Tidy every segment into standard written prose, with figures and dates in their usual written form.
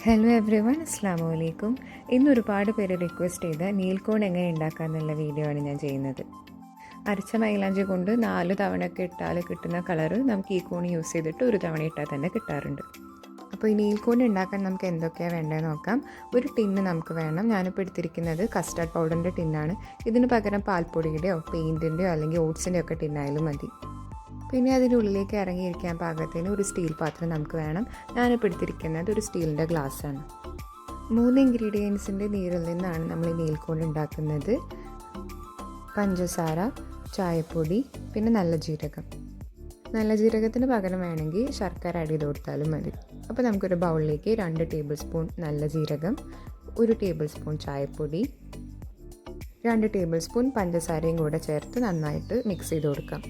Hello every one, അസ്സാമു അലൈക്കും. ഇന്ന് ഒരുപാട് പേര് റിക്വസ്റ്റ് ചെയ്ത നെയിൽ കോൺ എങ്ങനെ ഉണ്ടാക്കാമെന്നുള്ള വീഡിയോ ആണ് ഞാൻ ചെയ്യുന്നത്. അരച്ച മൈലാഞ്ചി കൊണ്ട് 4 തവണയൊക്കെ ഇട്ടാൽ കിട്ടുന്ന കളറ് നമുക്ക് ഈ കോൺ യൂസ് ചെയ്തിട്ട് ഒരു തവണ ഇട്ടാൽ തന്നെ കിട്ടാറുണ്ട്. അപ്പോൾ ഈ നെയിൽ കോൺ ഉണ്ടാക്കാൻ നമുക്ക് എന്തൊക്കെയാണ് വേണ്ടതെന്ന് നോക്കാം. ഒരു ടിന്ന് നമുക്ക് വേണം. ഞാനിപ്പോൾ എടുത്തിരിക്കുന്നത് കസ്റ്റാർഡ് പൗഡറിൻ്റെ ടിന്നാണ്. ഇതിന് പകരം പാൽപ്പൊടിയുടെയോ പെയിൻറ്റിൻ്റെയോ അല്ലെങ്കിൽ ഓട്സിൻ്റെയോ ഒക്കെ ടിന്നായാലും മതി. പിന്നെ അതിനുള്ളിലേക്ക് ഇറങ്ങിയിരിക്കാൻ പാകത്തിന് ഒരു സ്റ്റീൽ പാത്രം നമുക്ക് വേണം. ഞാനിപ്പോൾ എടുത്തിരിക്കുന്നത് ഒരു സ്റ്റീലിൻ്റെ ഗ്ലാസ്സാണ്. 3 ഇൻഗ്രീഡിയൻസിൻ്റെ നീരിൽ നിന്നാണ് നമ്മൾ ഈ നെയിൽ കോൺ ഉണ്ടാക്കുന്നത്. പഞ്ചസാര, ചായപ്പൊടി, പിന്നെ നല്ല ജീരകം. നല്ല ജീരകത്തിന് പകരം വേണമെങ്കിൽ ശർക്കര ആഡ് ചെയ്ത് കൊടുത്താലും മതി. അപ്പോൾ നമുക്കൊരു ബൗളിലേക്ക് 2 ടേബിൾ സ്പൂൺ നല്ല ജീരകം, 1 ടേബിൾ സ്പൂൺ ചായപ്പൊടി, 2 ടേബിൾ സ്പൂൺ പഞ്ചസാരയും കൂടെ ചേർത്ത് നന്നായിട്ട് മിക്സ് ചെയ്ത് കൊടുക്കാം.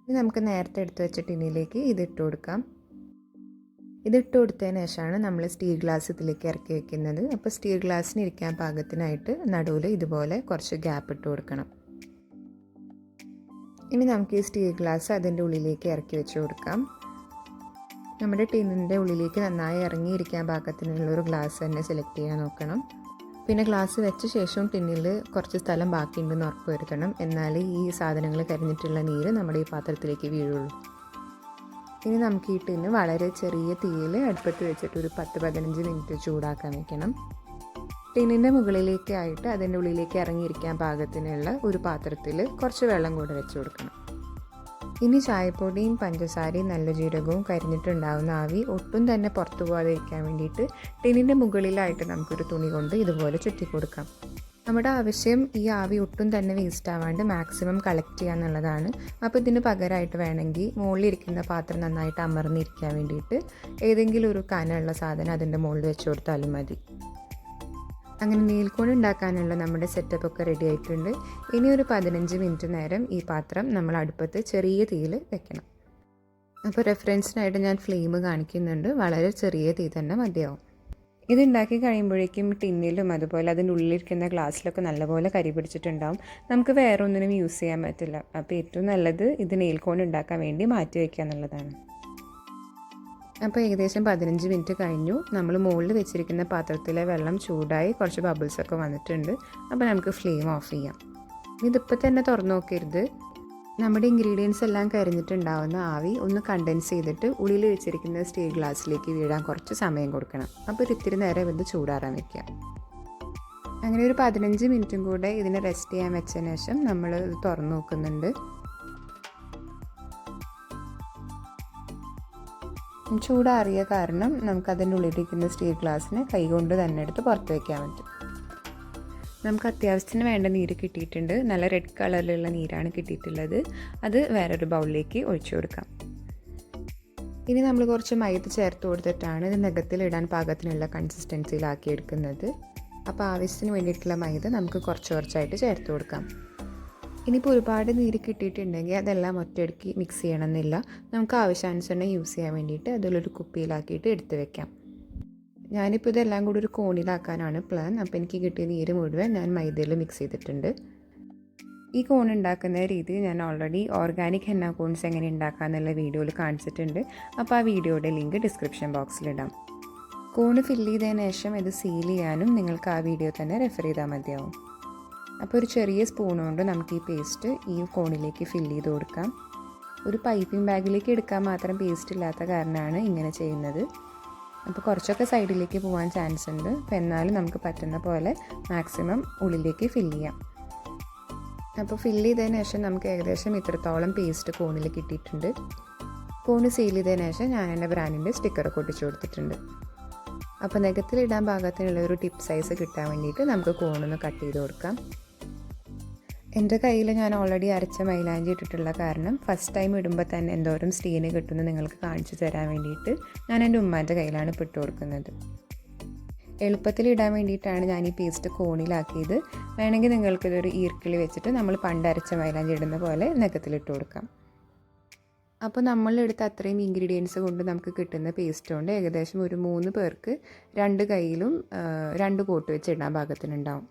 ഇനി നമുക്ക് നേരത്തെ എടുത്ത് വെച്ച ടിന്നിലേക്ക് ഇതിട്ട് കൊടുക്കാം. ഇതിട്ട് കൊടുത്തതിന് ശേഷമാണ് നമ്മൾ സ്റ്റീൽ ഗ്ലാസ് ഇതിലേക്ക് ഇറക്കി വെക്കുന്നത്. അപ്പോൾ സ്റ്റീൽ ഗ്ലാസ്സിന് ഇരിക്കാൻ പാകത്തിനായിട്ട് നടുവിൽ ഇതുപോലെ കുറച്ച് ഗ്യാപ്പ് ഇട്ട് കൊടുക്കണം. ഇനി നമുക്ക് ഈ സ്റ്റീൽ ഗ്ലാസ് അതിൻ്റെ ഉള്ളിലേക്ക് ഇറക്കി വെച്ച് കൊടുക്കാം. നമ്മുടെ ടിന്നിൻ്റെ ഉള്ളിലേക്ക് നന്നായി ഇറങ്ങിയിരിക്കാൻ പാകത്തിനുള്ളൊരു ഗ്ലാസ് തന്നെ സെലക്ട് ചെയ്യാൻ നോക്കണം. പിന്നെ ഗ്ലാസ് വെച്ച ശേഷം ടിന്നിൽ കുറച്ച് സ്ഥലം ബാക്കിയുണ്ടെന്ന് ഉറപ്പ് വരുത്തണം. എന്നാലേ ഈ സാധനങ്ങൾ കരിഞ്ഞിട്ടുള്ള നീര് നമ്മുടെ ഈ പാത്രത്തിലേക്ക് വീഴുള്ളൂ. ഇനി നമുക്ക് ഈ ടിന്ന് വളരെ ചെറിയ തീയിൽ അടുപ്പത്ത് വെച്ചിട്ട് ഒരു 10-15 മിനിറ്റ് ചൂടാക്കാൻ വയ്ക്കണം. ടിന്നിൻ്റെ മുകളിലേക്കായിട്ട് അതിൻ്റെ ഉള്ളിലേക്ക് ഇറങ്ങിയിരിക്കാൻ പാകത്തിനുള്ള ഒരു പാത്രത്തിൽ കുറച്ച് വെള്ളം കൂടെ വെച്ച് കൊടുക്കണം. ഇനി ചായപ്പൊടിയും പഞ്ചസാരയും നല്ല ജീരകവും കരിഞ്ഞിട്ടുണ്ടാകുന്ന ആവി ഒട്ടും തന്നെ പുറത്തു പോകാതിരിക്കാൻ വേണ്ടിയിട്ട് ടിന്നിൻ്റെ മുകളിലായിട്ട് നമുക്കൊരു തുണി കൊണ്ട് ഇതുപോലെ ചുറ്റി കൊടുക്കാം. നമ്മുടെ ആവശ്യം ഈ ആവി ഒട്ടും തന്നെ വേസ്റ്റ് ആവാണ്ട് മാക്സിമം കളക്ട് ചെയ്യുക എന്നുള്ളതാണ്. അപ്പോൾ ഇതിന് പകരമായിട്ട് വേണമെങ്കിൽ മുകളിലിരിക്കുന്ന പാത്രം നന്നായിട്ട് അമർന്നിരിക്കാൻ വേണ്ടിയിട്ട് ഏതെങ്കിലും ഒരു കനമുള്ള സാധനം അതിൻ്റെ മുകളിൽ വെച്ച് കൊടുത്താലും മതി. അങ്ങനെ നെയിൽ കോൺ ഉണ്ടാക്കാനുള്ള നമ്മുടെ സെറ്റപ്പ് ഒക്കെ റെഡി ആയിട്ടുണ്ട്. ഇനി ഒരു 15 മിനിറ്റ് നേരം ഈ പാത്രം നമ്മൾ അടുപ്പത്ത് ചെറിയ തീയിൽ വെക്കണം. അപ്പോൾ റെഫറൻസിനായിട്ട് ഞാൻ ഫ്ലെയിം കാണിക്കുന്നുണ്ട്. വളരെ ചെറിയ തീ തന്നെ മതിയാവും. ഇത് ഉണ്ടാക്കി കഴിയുമ്പോഴേക്കും ടിന്നിലും അതുപോലെ അതിൻ്റെ ഉള്ളിലിരിക്കുന്ന ഗ്ലാസ്സിലൊക്കെ നല്ലപോലെ കരി പിടിച്ചിട്ടുണ്ടാവും. നമുക്ക് വേറെ ഒന്നിനും യൂസ് ചെയ്യാൻ പറ്റില്ല. അപ്പോൾ ഏറ്റവും നല്ലത് ഇത് നെയിൽ കോൺ ഉണ്ടാക്കാൻ വേണ്ടി മാറ്റി വയ്ക്കുക എന്നുള്ളതാണ്. അപ്പോൾ ഏകദേശം 15 മിനിറ്റ് കഴിഞ്ഞു. നമ്മൾ മുകളിൽ വെച്ചിരിക്കുന്ന പാത്രത്തിലെ വെള്ളം ചൂടായി കുറച്ച് ബബിൾസൊക്കെ വന്നിട്ടുണ്ട്. അപ്പോൾ നമുക്ക് ഫ്ലെയിം ഓഫ് ചെയ്യാം. ഇതിപ്പോൾ തന്നെ തുറന്നു നോക്കരുത്. നമ്മുടെ ഇൻഗ്രീഡിയൻസ് എല്ലാം കരിഞ്ഞിട്ടുണ്ടാവുന്ന ആവി ഒന്ന് കണ്ടൻസ് ചെയ്തിട്ട് ഉള്ളിൽ വെച്ചിരിക്കുന്ന സ്റ്റീൽ ഗ്ലാസ്സിലേക്ക് വീഴാൻ കുറച്ച് സമയം കൊടുക്കണം. അപ്പോൾ ഇത്തിരി നേരം ഇത് ചൂടാറാൻ വയ്ക്കുക. അങ്ങനെ ഒരു 15 മിനിറ്റും കൂടെ ഇതിനെ റെസ്റ്റ് ചെയ്യാൻ വെച്ചതിന് ശേഷം നമ്മൾ ഇത് തുറന്നു നോക്കുന്നുണ്ട്. ചൂടാറിയ കാരണം നമുക്ക് അതിൻ്റെ ഉള്ളിലിരിക്കുന്ന സ്റ്റീൽ ഗ്ലാസ്സിന് കൈകൊണ്ട് തന്നെ എടുത്ത് പുറത്ത് വയ്ക്കാൻ പറ്റും. നമുക്ക് അത്യാവശ്യത്തിന് വേണ്ട നീര് കിട്ടിയിട്ടുണ്ട്. നല്ല റെഡ് കളറിലുള്ള നീരാണ് കിട്ടിയിട്ടുള്ളത്. അത് വേറൊരു ബൗളിലേക്ക് ഒഴിച്ചു കൊടുക്കാം. ഇനി നമ്മൾ കുറച്ച് മൈദ ചേർത്ത് കൊടുത്തിട്ടാണ് ഇത് നഖത്തിലിടാൻ പാകത്തിനുള്ള കൺസിസ്റ്റൻസിയിലാക്കി എടുക്കുന്നത്. അപ്പോൾ ആവശ്യത്തിന് വേണ്ടിയിട്ടുള്ള മൈദ നമുക്ക് കുറച്ചായിട്ട് ചേർത്ത് കൊടുക്കാം. ഇനിയിപ്പോൾ ഒരുപാട് നീര് കിട്ടിയിട്ടുണ്ടെങ്കിൽ അതെല്ലാം ഒറ്റയടിക്ക് മിക്സ് ചെയ്യണമെന്നില്ല. നമുക്ക് ആവശ്യാനുസരണം യൂസ് ചെയ്യാൻ വേണ്ടിയിട്ട് അതിലൊരു കുപ്പിയിലാക്കിയിട്ട് എടുത്ത് വെക്കാം. ഞാനിപ്പോൾ ഇതെല്ലാം കൂടി ഒരു കോണിലാക്കാനാണ് പ്ലാൻ. അപ്പോൾ എനിക്ക് കിട്ടിയ നീര് മുഴുവൻ ഞാൻ മൈദയിൽ മിക്സ് ചെയ്തിട്ടുണ്ട്. ഈ കോൺ ഉണ്ടാക്കുന്ന രീതി ഞാൻ ഓൾറെഡി ഓർഗാനിക് ഹെന്ന കോൺസ് എങ്ങനെ ഉണ്ടാക്കാമെന്നുള്ള വീഡിയോയിൽ കാണിച്ചിട്ടുണ്ട്. അപ്പോൾ ആ വീഡിയോയുടെ ലിങ്ക് ഡിസ്ക്രിപ്ഷൻ ബോക്സിലിടാം. കോൺ ഫില്ല് ചെയ്തതിന് ശേഷം ഇത് സീൽ ചെയ്യാനും നിങ്ങൾക്ക് ആ വീഡിയോ തന്നെ റെഫർ ചെയ്താൽ മതിയാവും. അപ്പോൾ ഒരു ചെറിയ സ്പൂൺ കൊണ്ട് നമുക്ക് ഈ പേസ്റ്റ് ഈ കോണിലേക്ക് ഫില്ല് ചെയ്ത് കൊടുക്കാം. ഒരു പൈപ്പിംഗ് ബാഗിലേക്ക് എടുക്കാൻ മാത്രം പേസ്റ്റ് ഇല്ലാത്ത കാരണമാണ് ഇങ്ങനെ ചെയ്യുന്നത്. അപ്പോൾ കുറച്ചൊക്കെ സൈഡിലേക്ക് പോകാൻ ചാൻസ് ഉണ്ട്. അപ്പോൾ എന്നാലും നമുക്ക് പറ്റുന്ന പോലെ മാക്സിമം ഉള്ളിലേക്ക് ഫില്ല് ചെയ്യാം. അപ്പോൾ ഫില്ല് ചെയ്തതിന് ശേഷം നമുക്ക് ഏകദേശം ഇത്രത്തോളം പേസ്റ്റ് കോണിൽ കിട്ടിയിട്ടുണ്ട്. കോണ് സീൽ ചെയ്തതിന് ശേഷം ഞാൻ എൻ്റെ ബ്രാൻഡിൻ്റെ സ്റ്റിക്കറൊക്കെ ഒട്ടിച്ചു കൊടുത്തിട്ടുണ്ട്. അപ്പോൾ നഖത്തിലിടാൻ പാകത്തിനുള്ള ഒരു ടിപ്പ് സൈസ് കിട്ടാൻ വേണ്ടിയിട്ട് നമുക്ക് കോണൊന്ന് കട്ട് ചെയ്ത് കൊടുക്കാം. എൻ്റെ കയ്യിൽ ഞാൻ ഓൾറെഡി അരച്ച മൈലാഞ്ചി ഇട്ടിട്ടുള്ള കാരണം ഫസ്റ്റ് ടൈം ഇടുമ്പോൾ തന്നെ എന്തോരം സ്റ്റീന് കിട്ടുമെന്ന് നിങ്ങൾക്ക് കാണിച്ചു തരാൻ വേണ്ടിയിട്ട് ഞാൻ എൻ്റെ ഉമ്മാൻ്റെ കയ്യിലാണ് ഇട്ട് കൊടുക്കുന്നത്. എളുപ്പത്തിൽ ഇടാൻ വേണ്ടിയിട്ടാണ് ഞാൻ ഈ പേസ്റ്റ് കോണിലാക്കിയത്. വേണമെങ്കിൽ നിങ്ങൾക്കിതൊരു ഈർക്കിളി വെച്ചിട്ട് നമ്മൾ പണ്ട് അരച്ച മൈലാഞ്ചി ഇടുന്ന പോലെ നഖത്തിലിട്ട് കൊടുക്കാം. അപ്പോൾ നമ്മളെടുത്ത അത്രയും ഇൻഗ്രീഡിയൻസ് കൊണ്ട് നമുക്ക് കിട്ടുന്ന പേസ്റ്റ് കൊണ്ട് ഏകദേശം ഒരു 3 പേർക്ക് 2 കൈയിലും 2 കോട്ട് വെച്ച് ഇടാൻ പാകത്തിനുണ്ടാവും.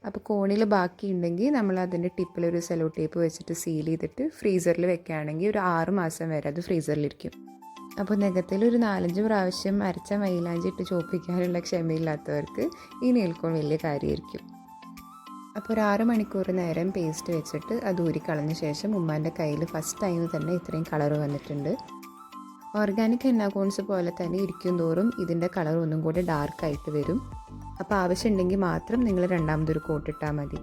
അപ്പോൾ കോണിൽ ബാക്കിയുണ്ടെങ്കിൽ നമ്മൾ അതിൻ്റെ ടിപ്പിൽ ഒരു സെലോ ടേപ്പ് വെച്ചിട്ട് സീൽ ചെയ്തിട്ട് ഫ്രീസറിൽ വെക്കുകയാണെങ്കിൽ ഒരു 6 മാസം വരെ അത് ഫ്രീസറിലിരിക്കും. അപ്പോൾ നഖത്തിൽ ഒരു 4-5 പ്രാവശ്യം അരച്ച മൈലാഞ്ചി ഇട്ട് ചോപ്പിക്കാനുള്ള ക്ഷമയില്ലാത്തവർക്ക് ഈ നെയിൽക്കോൺ വലിയ കാര്യമായിരിക്കും. അപ്പോൾ ഒരു 6 മണിക്കൂർ നേരം പേസ്റ്റ് വെച്ചിട്ട് അത് ഊരിക്കളഞ്ഞ ശേഷം ഉമ്മാൻ്റെ കയ്യിൽ ഫസ്റ്റ് ടൈം തന്നെ ഇത്രയും കളർ വന്നിട്ടുണ്ട്. ഓർഗാനിക് ഹെന്ന കോൺസ് പോലെ തന്നെ ഇരിക്കും തോറും ഇതിൻ്റെ കളർ ഒന്നും കൂടി ഡാർക്കായിട്ട് വരും. അപ്പോൾ ആവശ്യമുണ്ടെങ്കിൽ മാത്രം നിങ്ങൾ രണ്ടാമതൊരു കോട്ട് ഇട്ടാൽ മതി.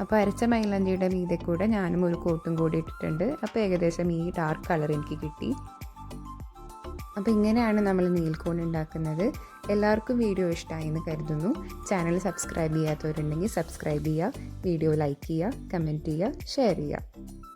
അപ്പോൾ അരച്ച മൈലാഞ്ചിയുടെ മീതെ കൂടെ ഞാനും ഒരു കോട്ടും കൂടി ഇട്ടിട്ടുണ്ട്. അപ്പോൾ ഏകദേശം ഈ ഡാർക്ക് കളർ എനിക്ക് കിട്ടി. അപ്പോൾ ഇങ്ങനെയാണ് നമ്മൾ നെയിൽക്കോൺ ഉണ്ടാക്കുന്നത്. എല്ലാവർക്കും വീഡിയോ ഇഷ്ടമായി എന്ന് കരുതുന്നു. ചാനൽ സബ്സ്ക്രൈബ് ചെയ്യാത്തവരുണ്ടെങ്കിൽ സബ്സ്ക്രൈബ് ചെയ്യുക, വീഡിയോ ലൈക്ക് ചെയ്യുക, കമൻറ്റ് ചെയ്യുക, ഷെയർ ചെയ്യുക.